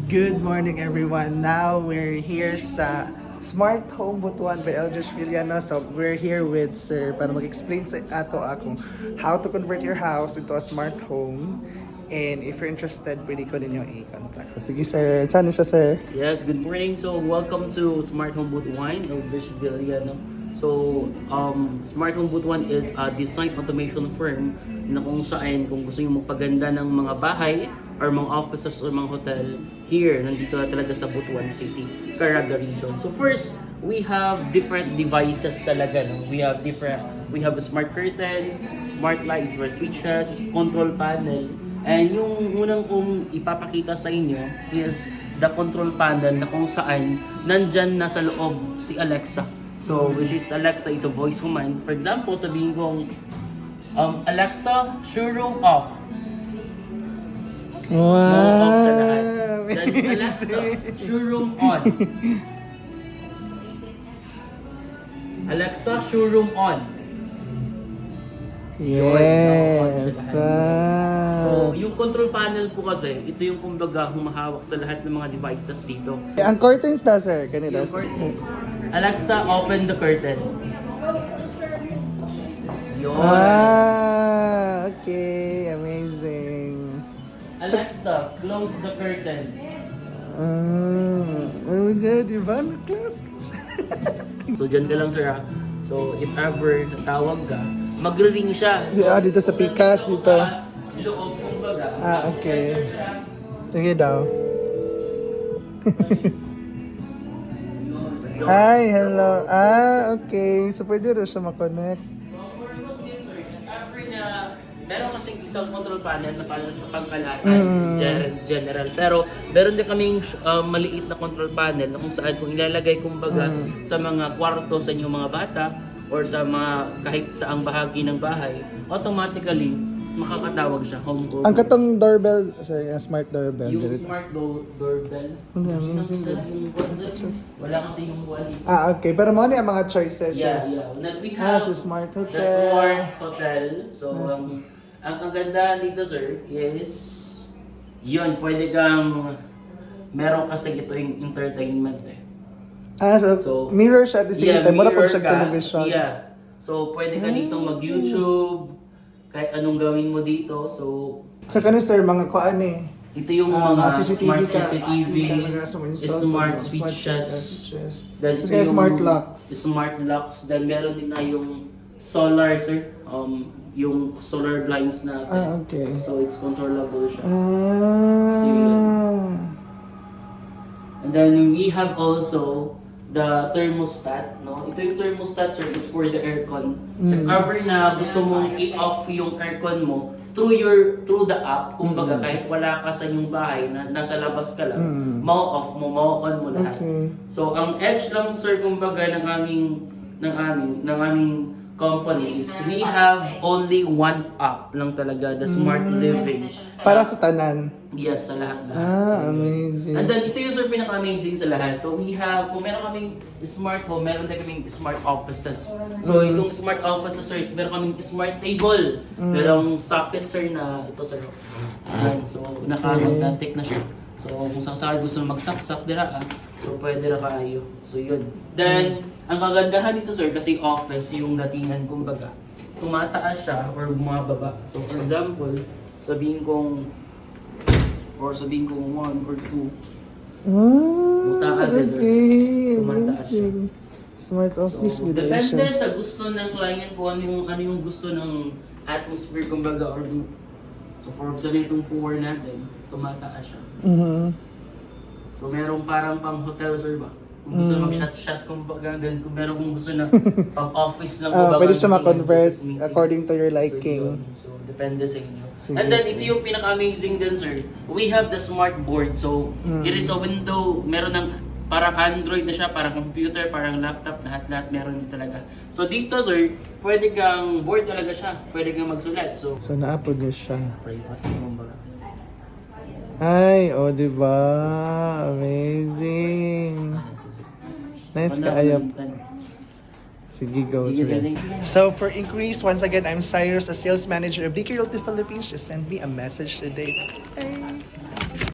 Good morning everyone. Now we're here sa Smart Home Butuan by Eldridge Villano. So we're here with Sir para mag-explain sa ato akong how to convert your house into a smart home. And if you're interested, pwede ko ninyo i-contact. So sige sir, saan siya sir? Yes, good morning. So, welcome to Smart Home Butuan of Villano. So, Smart Home Butuan is a design automation firm na kung saan kung gusto nyo magpaganda ng mga bahay or mga offices or mga hotel here, nandito na talaga sa Butuan City, Caraga region. So first, we have different devices talaga. No? We have a smart curtain, smart lights, smart switches, control panel. And yung unang kong ipapakita sa inyo is the control panel na kung saan nandyan na sa loob si Alexa. So, which is Alexa is a voice command. For example, sabihin kong, Alexa, showroom off. Wow! Off sa lahat. Then Alexa, showroom on. Alexa, showroom on. Yes! So, yung control panel po kasi, ito yung kumbaga humahawak sa lahat ng mga devices dito. Ang curtains na sir, kanila Yung curtains. Alexa, open the curtain. Yun. Okay, amazing. Alexa, close the curtain. Oh my God, diba? Class. So, dyan ka lang, sir, ha? So, if ever natawag ka, magre-ring siya. Yeah, dito sa Pikas, dito. Sa loob, kumbaga. Okay. Sige daw. Hi, hello. Okay. So, pwede rin siya makonect. So, for those din, sir, if ever na meron kasing isang control panel na para sa pangkalahatan, general. Pero, meron din kaming maliit na control panel na kung saan kung ilalagay kumbaga sa mga kwarto sa inyong mga bata or sa mga kahit saang bahagi ng bahay, automatically, makakatawag siya, home call. Ang katong doorbell, sir, yung smart doorbell. Yung smart doorbell, wala kasi yung quality. Okay. Pero mga ang mga choices, sir. Yeah. We have So smart hotel. the smart hotel. So, ang kagandahan dito, sir, is yun, pwede kang meron kasi ito yung entertainment eh. So, mirror siya at the same time. Wala pag siya television. Yeah. So, pwede ka dito mag-YouTube, kahit anong gawin mo dito. So, kano sir, mga kuan eh. ito yung mga CCTV smart CCTV, smart switches, then ito yung yung smart locks. Smart locks, then meron din na yung solar, sir. Yung solar blinds natin. Okay. So, it's controllable siya. Ah. And then we have also the thermostat, no? Ito yung thermostat, sir, is for the aircon. If ever na gusto mong i-off yung aircon mo through the app, kumbaga kahit wala ka sa inyong bahay, nasa labas ka lang, mau-off mo, mau-on mo lahat. Okay. So ang edge lang, sir, kumbaga ng aming company is we have only one app lang talaga, the Smart Living. Para sa tanan. Yes, sa lahat. Amazing. And then, ito yung sir pinaka-amazing sa lahat. So, we have, kung meron kaming smart home, meron din kaming smart offices. So, itong smart offices, sir, is meron kaming smart table. Merong socket, sir, na ito, sir. Ayan, so, naka-magnetic na siya. So, kung saan gusto magsaksak, dira, so, pwede na kayo. So, yun. Then, ang kagandahan nito, sir, kasi office yung datingan, kumbaga, tumataas siya or bumababa. So, for example, sabihin kong 1 or 2. Mataas siya, sir. Okay. Tumataas siya. Amazing. Smart office So, with depende sa gusto ng client kung ano yung gusto ng atmosphere, kumbaga, or so, for example, itong 4 natin, tumataas siya. So, merong parang pang hotel, sir, ba? Kung gusto mag-shot, kumbaga, kung meron kung gusto na pang-office lang, kumbaga. Pwede siya ma-convert business meeting. according to your liking. So, depende sa inyo. Sige, And then, sige. ito yung pinaka-amazing din, sir. We have the smart board. So, it is a window, meron ng parang Android na siya, parang computer, parang laptop, lahat-lahat meron din talaga. So, dito, sir, pwede kang board talaga siya. Pwede kang magsulat. So, Na-upload niya siya. privacy, kumbaga. Ay, diba? Amazing. Nice kaayap. Sige, go. Sige, Sir. thank you. So for increase, once again, I'm Cyrus, a sales manager of DK Realty Philippines. Just send me a message today. Hey.